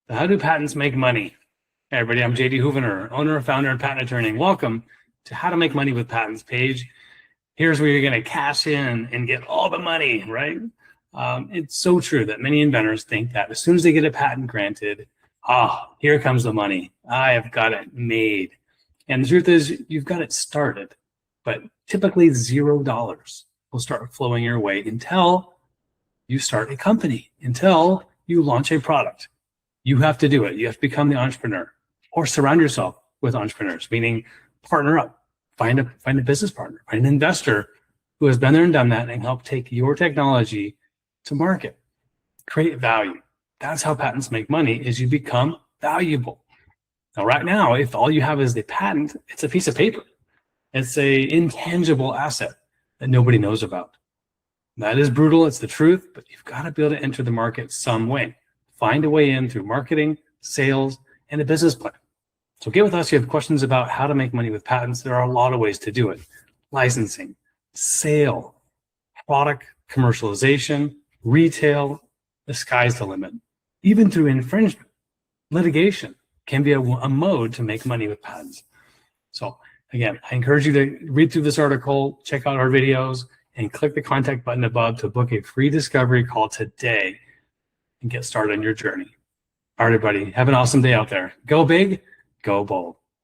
So how do patents make money? Hey everybody, I'm JD Houvener, owner, founder, and patent attorney. Welcome to How to Make Money with Patents page. Here's where you're going to cash in and get all the money, right? It's so true that many inventors think that as soon as they get a patent granted, here comes the money. I have got it made. And the truth is, you've got it started, but typically $0 will start flowing your way until you start a company, until you launch a product. You have to do it. You have to become the entrepreneur or surround yourself with entrepreneurs, meaning partner up, find a business partner, find an investor who has been there and done that and help take your technology to market, create value. That's how patents make money, is you become valuable. Now, right now, if all you have is the patent, it's a piece of paper. It's a intangible asset that nobody knows about. That is brutal. It's the truth, but you've got to be able to enter the market some way. Find a way in through marketing, sales, and a business plan. So get with us if you have questions about how to make money with patents. There are a lot of ways to do it. Licensing, sale, product commercialization, retail, the sky's the limit. Even through infringement, litigation can be a mode to make money with patents. So again, I encourage you to read through this article, check out our videos, and click the contact button above to book a free discovery call today and get started on your journey. All right, everybody, have an awesome day out there. Go big, go bold.